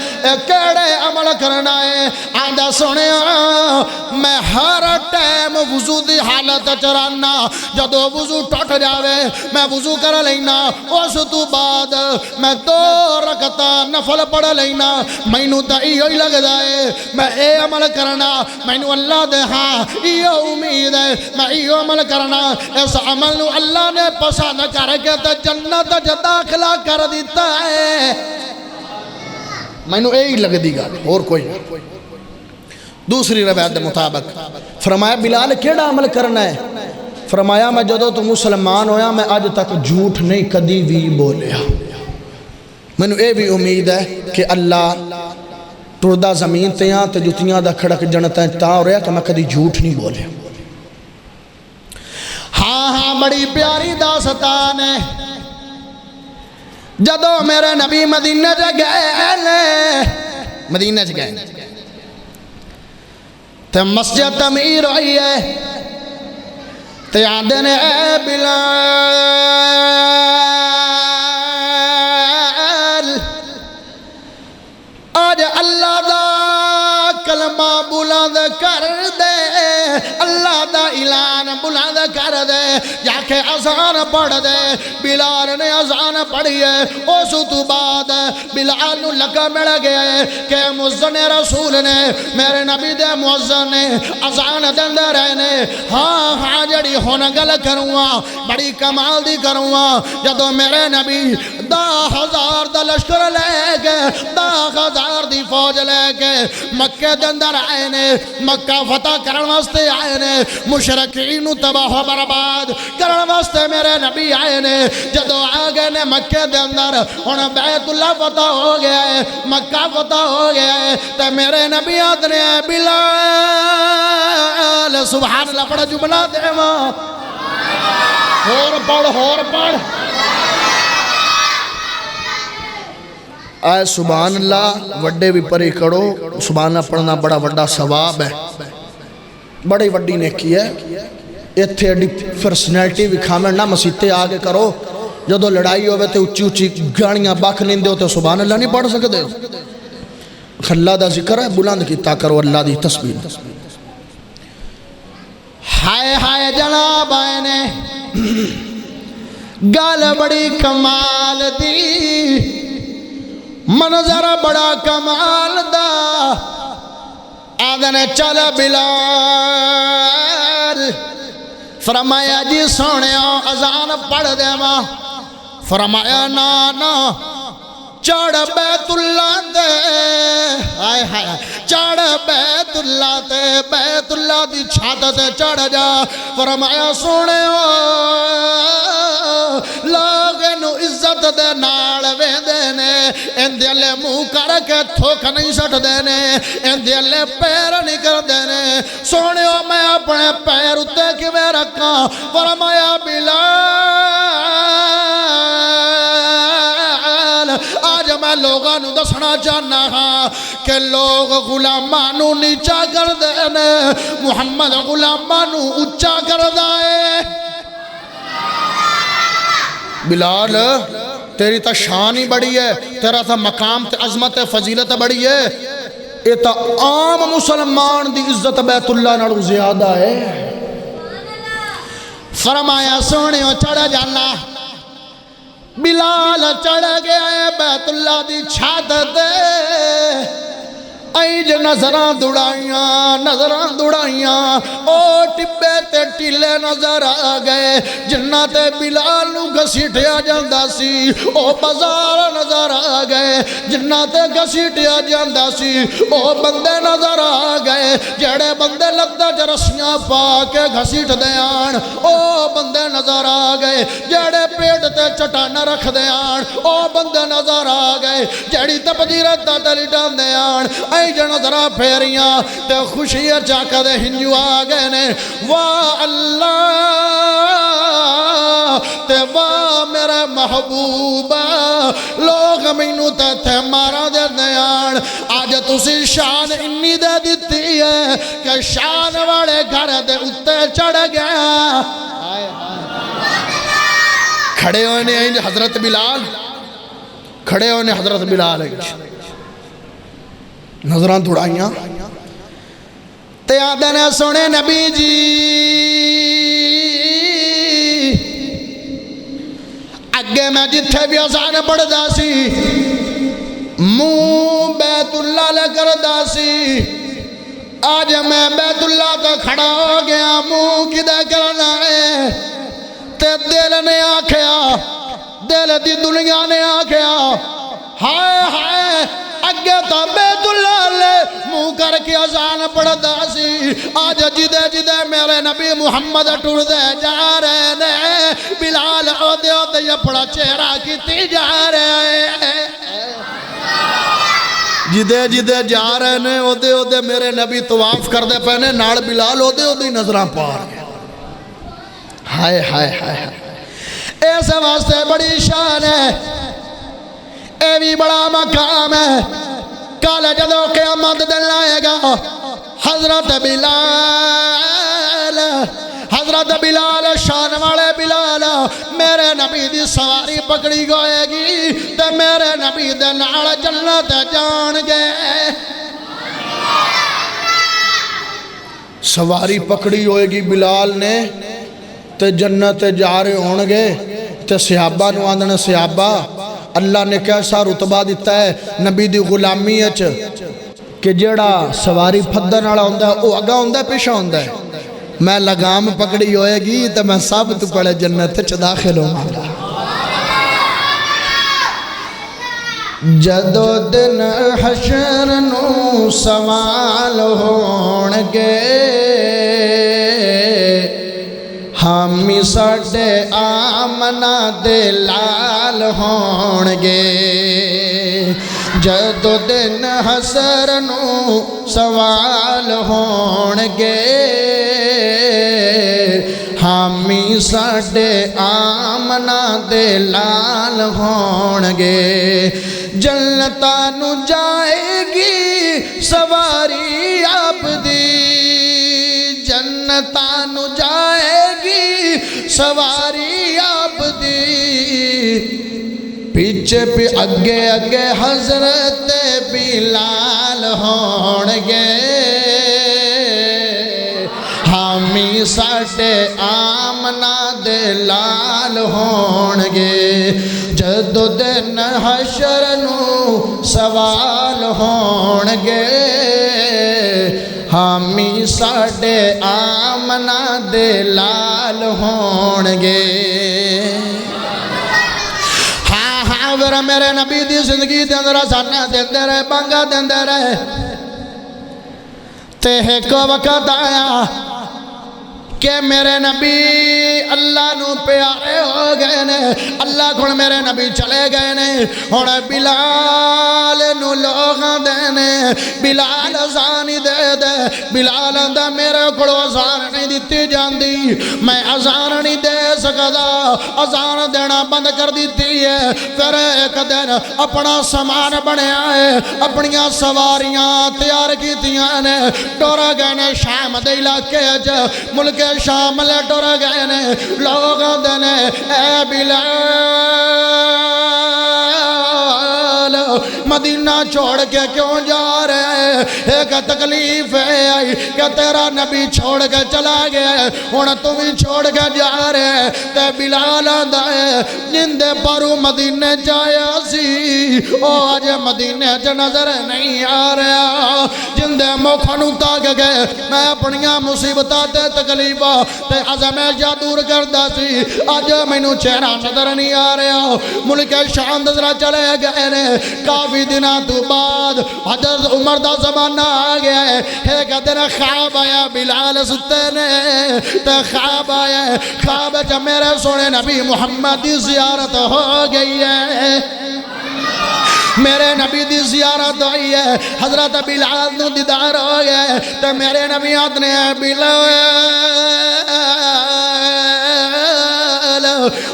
کیڑے عمل کرنا ہے آندہ سنیا میں ہر ٹائم وضو دی حالت چرانا جدو وضو ٹوٹ جاوے میں وضو کر لینا اس تو بعد میں 2 رکعتاں نفل پڑھ لینا مینوں تا ایہو ہی لگ جائے میں اے عمل کرنا مینوں اللہ دے ہاں ایہو امید ہے میں ایہو عمل کرنا اس عمل نو اللہ نے پسند کر کے تے جنت جا داخلہ کر دیتا ہے میں نے یہی لگ دی گا اور کوئی دوسری روایت مطابق فرمایا بلال کیڑا عمل کرنا ہے فرمایا میں جدو تو مسلمان ہویا میں آج تک جھوٹ نہیں کدی بھی بولیا میں نے یہ بھی امید ہے کہ اللہ ٹردا زمین تیاں تے جتیاں دا کھڑک جنتا تا ہو رہا کہ میں کدی جھوٹ نہیں بولیا ہاں بڑی پیاری داستان ہے جدو میرے نبی مدینہ جا گئے تے مسجد تعمیر ہوئی ہے تے آندے نے اے بلال آج اللہ دا کلمہ بلند کر دے اللہ دا اعلان بلند کر دے جا کے اذان پڑھ دے بلال نے اذان پڑھی ہے اس تو بعد بلال نو لگا مل گیا ہے کہ مؤذن رسول نے میرے نبی دے مؤذن نے اذان دندے رہے نے ہاں جڑی ہن گل کروں بڑی کمال دی کروں جدو میرے نبی 10,000 دا لشکر لے کے 10,000 دی فوج لے کے مکے دے اندر آئے نے مکہ فتح کرن واسطے آئے نے مشرکین نو تباہ و برباد کرن واسطے میرے نبی آئے نے جدو آ گئے نے مکے دے اندر ہن بیت اللہ فتح ہو گیا ہے مکہ فتح ہو گیا ہے تے میرے نبی آدھنے بلال سبحان اللہ پڑھا جملہ دے ماں ہور پڑھ آئے سبحان اللہ وڈے بھی پری کرو سبحان اللہ پڑھنا بڑا وڈا ثواب ہے بڑی وڈی نیکی ہے ایتھے اڈی پرسنالٹی بھی کھامن نہ مسیتے آگے کرو جدو لڑائی ہوئے تے اچھی اچھی گاڑیاں باکھ لیندے ہوتے سبحان اللہ نہیں پڑھ سکتے اللہ دا ذکر ہے بلند کیتا کرو اللہ دی تسبیح ہائے جناب آئے نے گال بڑی کمال دی منظر بڑا کمال دا آدھنے چل بلال فرمایا جی سونے اذان پڑھ دے ماں فرمایا نا چڑھ بیت اللہ دے چڑھ بیت اللہ تے بیت اللہ دی چھت تے چڑھ جا فرمایا سونے لوگ نو عزت دے نال ویندے نے اندے لے منہ کر کے تھوک نہیں سٹ دے نے اندے لے پیر نہیں کر دے نے سونے میں اپنے پیر اتے کیویں رکھاں فرمایا بلال آج میں لوگاں نو دسنا چاہنا ہاں کہ لوگ غلاماں نو نیچا کر دے نے محمد غلاماں نو اچا کر دائے بلال تیری تا شان ہی بڑی ہے تیرا تا مقام تے عظمت فضیلت بڑی ہے یہ تا عام مسلمان دی عزت بیت اللہ نالو زیادہ ہے فرمایا سونے چڑھ جانا بلال چڑھ گیا ہے بیت اللہ دی چھت دے ایج نظران دوڑائیاں او ٹبے تے ٹیلے نظر آ گئے جنہ تے بلال نو گھسیٹیا جاندہ سی او بازار نظر آ گئے جنہ تے گھسیٹیا جاندہ سی او بندے نظر آ گئے جڑے بندے لگتا جرسیاں پا کے گھسیٹ دیان او بندے نظر آ گئے جڑے پیٹ تے چٹان رکھ دیان او بندے نظر آ گئے جڑی تپجیرت تے لٹان دیان جن ذرا پھیریاں تے خوشی چاکہ دے ہنجو آگے نے واہ اللہ تے واہ میرے محبوبہ لوگ مینو تے تھے مارا دے دیان آج تسی شان انی دے دیتی ہے کہ شان والے گھر دے اتے چڑھ گیا کھڑے ہونے حضرت بلال کھڑے ہونے حضرت بلال نظران دوڑائیاں تے آدھے نے سونے نبی جی اگے میں جتھے بھی اذان پڑھ دا سی منہ بیت اللہ لے کر دا سی آج میں بیت اللہ تو کھڑا ہو گیا منہ کدے کرنا ہے تے دل نے آکھیا دل دی دنیا نے آکھیا ہائے اگے تا بیت اللہ لے منہ کر کے اذان پڑھ دا سی آج جدے میرے نبی محمد ٹور دے جا رہے نے بلال عہدے یہ پڑا چہرہ کیتی جا رہے جدے جا رہے نے عہدے میرے نبی طواف کر دے پہنے ناڑ بلال عہدے نظران پار ہائے ایسے واسطے بڑی شان ہے اے بھی بڑا مقام ہے کل جدو قیامت دن لائے گا حضرت بلال شان والے بلال میرے نبی دی سواری پکڑی گوئے گی تے میرے نبی دے نال جنت جان گے سواری پکڑی ہوئے گی بلال نے تے جنت جا رہے ہون گے تے صحابہ نو آندھنے صحابہ اللہ نے کیسا رتبہ دیتا ہے نبی دی غلامی اچ کہ جیڑا سواری پھدن والا ہوندا ہے او اگا ہوندا ہے پیچھے ہوندا ہے میں لگام پکڑی ہوئے گی تے میں سب تو پڑے جنت چ داخل ہوں جدو دن حشر نو سوال ہون گے حامی ساڈے آمنہ دے لال ہون گے جدو دن حشر نو سوال ہون گے حامی ساڈے آمنہ دے لال ہون گے جنتاں نو جائے گی سواری آپ دی جنتاں نو جائے گی سواری آپ دی پیچھے پہ اگے اگے حضرت بلال ہون گے حامی ساڈے آمنہ دے لال ہون گے جدو دن حشر نو سوال ہون گے حامی ساڈے آمنہ دے لال ہون گے ہاں ہاں ورہ میرے نبی دی زندگی دے اندر آسانیاں دیندے رہے بانگا دیندے رہے تے ایک وقت آیا کہ میرے نبی اللہ نو پیارے ہو گئے نے اللہ کھڑ میرے نبی چلے گئے نے اور بلال نو لوگاں دینے بلال ازان ہی دے دے بلال اندہ میرے کھڑو ازان نہیں دیتی جاندی میں ازان نہیں دے سکتا ازان دینا بند کر دیتی ہے پھر ایک دن اپنا سامان بنے آئے اپنیاں سواریاں تیار کی تیاں نے ٹورا گئے نے شام دے علاقے ملک شام لے ٹور گئے نے لوگ دینے اے بلال مدینہ چھوڑ کے کیوں جا رہے ہیں ایک تکلیف ہے آئی کہ تیرا نبی چھوڑ کے چلا گیا ہے انہیں تمہیں چھوڑ کے جا رہے ہیں تے بلال آدھائے جندے پرو مدینہ جایا سی او آج مدینہ چ نظر نہیں آ رہا جندے مکھنو تاک گئے میں اپنیاں مصیبتہ تے تکلیفہ تے عظم جا دور کردہ سی آج مینو چہرہ نظر نہیں آ رہا ملک شان دزرہ چلے گئے نے کافی دنہ تو بعد حضرت عمر دا زمانہ آ گیا ہے ایک دن خواب آیا بلال ستے نے تے خواب آیا ہے خواب جب میرے سونے نبی محمد دی زیارت ہو گئی ہے میرے نبی دی زیارت ہوئی ہے حضرت بلال نو دیدار ہو گیا ہے تے میرے نبی آدھنے ہیں بلال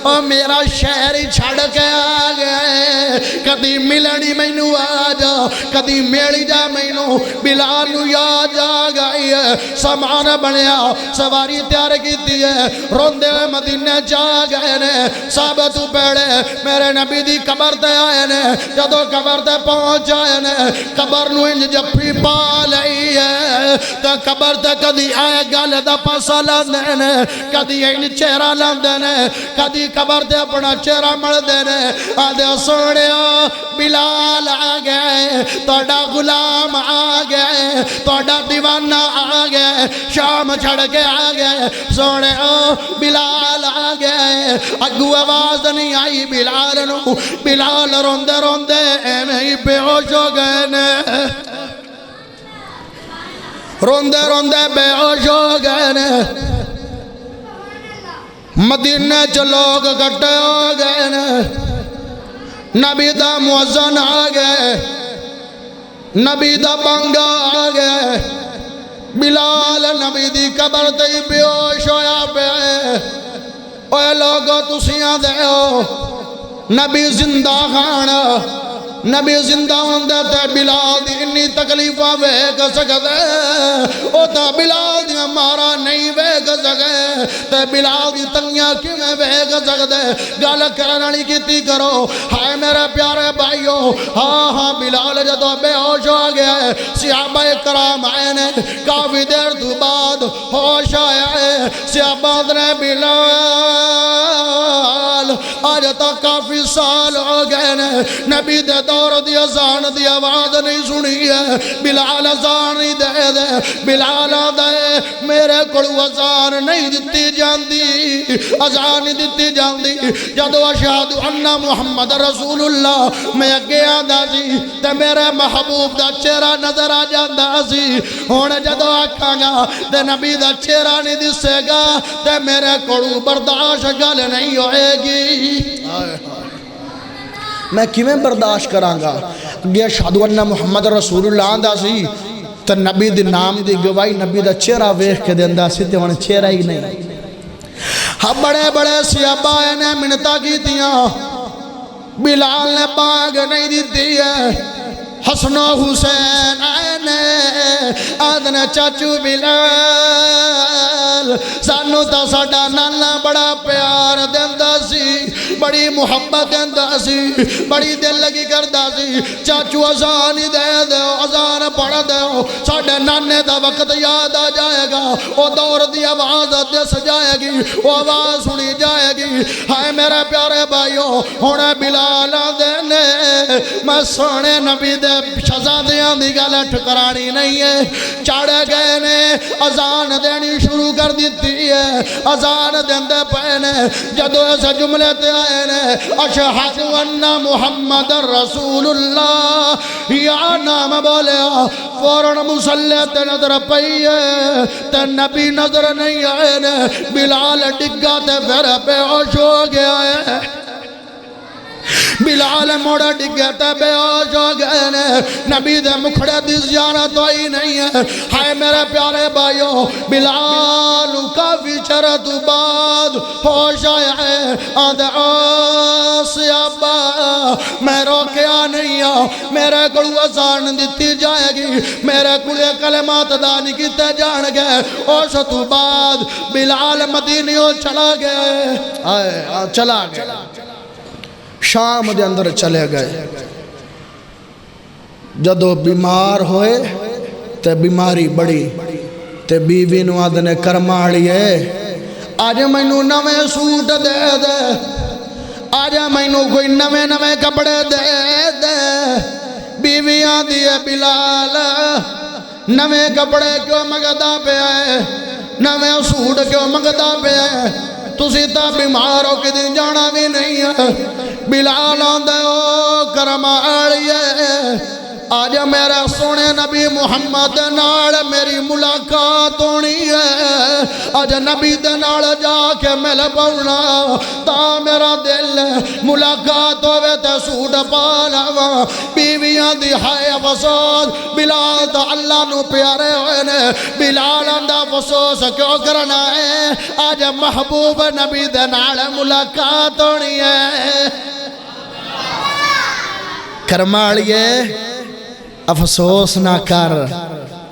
اور میرا شہر چھڑ کے آ گئے کدی ملنی مینو آ جا کدی میلی جا مینو بلال نو یاد آ گئی ہے سامان بنیا سواری تیار کیتی ہے روندے مدینہ جا گئے نے ثابت پیڑے میرے نبی دی قبر تے آئے نے جدو قبر تے پہنچ آئے نے قبر نو انج جپی پا لئی ہے تے قبر تے کدی آئے گل دا پاسا لاندے نے کدی انج چہرہ لاندے نے کدی قبر تے اپنا چہرہ مڑ دے نے آدھے سوڑے بلال آ گئے توڑا غلام آ گئے توڑا دیوانہ آ گئے شام چھڑ کے آ گئے سوڑے بلال آ گئے اگو آواز نہیں آئی بلال نو بلال روندے روندے ایمیں ہی بے ہوش ہو گئے نے روندے روندے بے ہوش ہو گئے نے مدینہ چ لوگ کٹے ہو گئے نے نبی دا مؤذن آ گئے نبی دا بانگا آ گئے بلال نبی دی قبر تے بے ہوش ہویا پہ اوے لوگو تسیاں دے ہو نبی زندہ خان نبی زندہ ہوندے تے بلال دی انی تکلیفاں ویکھ سکدے او تے بلال دی مارا نہیں ویکھ سکے تے بلال دی تنگیاں کیویں ویکھ سکدے گل کرن والی کیتی کرو ہائے میرے پیارے بھائیو ہاں ہاں بلال جدوں بے ہوش ہو گیا ہے صحابہ کرام آئے نے کافی دیر تو بعد ہوش آیا ہے صحابہ نے بلال آج تک کافی سال ہو گئے نے نبی دے دور دی اذان دی آواز نہیں سنی ہے بلال اذان نہیں دے دے بلال دے میرے کڑو اذان نہیں دتی جاندی اذان نہیں دتی جاندی جدو اشہد ان محمد رسول اللہ میں اگے آندا سی تے میرے محبوب دا چہرہ نظر آ جاندا سی ہن جدو آکھاں گا تے نبی دا چہرہ نہیں دسے گا تے میرے کڑو برداشت گل نہیں ہوئے گی میں کیویں برداشت کراں گا اگے اشہد ان محمد رسول اللہ آندا سی تے نبی دی نام دی گواہی نبی دا چہرہ ویکھ کے دیندا سی تے ہن چہرہ ہی نہیں ہاں بڑے بڑے صحابہ نے منتاں کیتیاں بلال نے باغ نہیں دیتی ہے حسن و حسین آئے آدھنے چاچو بلال سانو تا ساڈا نانا بڑا پیار دیندا سی بڑی محبت دیندا سی بڑی دل لگی کردا سی چاچو اذان ہی دے دو اذان پڑھ دو ساڈے نانے دا وقت یاد آ جائے گا او دور دی آواز دس جائے گی او آواز سنی جائے گی ہائے میرے پیارے بھائیو ہونے بلال دینے میں سونے نبی دے شہزادیاں دی گل ٹھکرانی نہیں ہے چاڑے گئے نے اذان دینی شروع کر دیتی ہے اذان دیندے پے نے جدو ایسے جملے تے آئے نے اشہد ان محمد رسول اللہ یا نام بولیا فوراً مسلح تے نظر پئی ہے تے نبی نظر نہیں آئے نے بلال ڈگا تے پھر بے ہوش ہو گیا ہے بلال موڑا ڈگیا تے بے ہوش ہو گئے نے نبی دے مکھڑے دی زیارت ہوئی نہیں ہے ہائے میرے پیارے بھائیو بلال کافی چرت بعد ہوش آیا ہے آدھے صحابہ میں روکیا نہیں ہوں میرے کڑو اذان دیتی جائے گی میرے کڑے کلمات دانی کیتے جان گئے اوش تو بعد بلال مدینیوں چلا گئے چلا گئے شام دے اندر چلے گئے جدو بیمار ہوئے تے بیماری بڑی تے بیوی نو آدھنے کرماڑی ہے آج مینو نویں سوٹ دے دے آج مینو کوئی نویں کپڑے دے دے بیوی آدھی ہے بلال نویں کپڑے کیوں مگدہ پہ آئے نویں سوٹ کیوں مگدہ پہ آئے تسی تا بیمار ہو کے دن جانا بھی نہیں ہے بلال آندے ہو کرماڑیے آج میرے سونے نبی محمد نال میری ملاقات ہونی ہے آج نبی دے نال جا کے مل پاؤنا تا میرا دل ملاقات ہوئے تے سوٹ پالا بیویاں دی ہائے افسوس بلال تا اللہ نو پیارے ہوئے نے بلال اندہ افسوس کیوں کرنا ہے آج محبوب نبی دے نال ملاقات ہونی ہے کرماڑیے افسوس نہ کر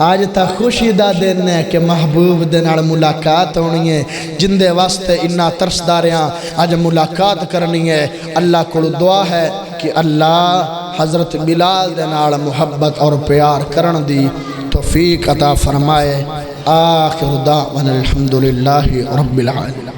آج تا خوشی دا دن ہے کہ محبوب دے نال ملاقات ہونی ہے جن دے واسطے انہا ترس داریاں آج ملاقات کرنی ہے اللہ کو دعا ہے کہ اللہ حضرت بلال دے نال محبت اور پیار کرن دی توفیق عطا فرمائے آخر دعوانا الحمدللہ رب العالمین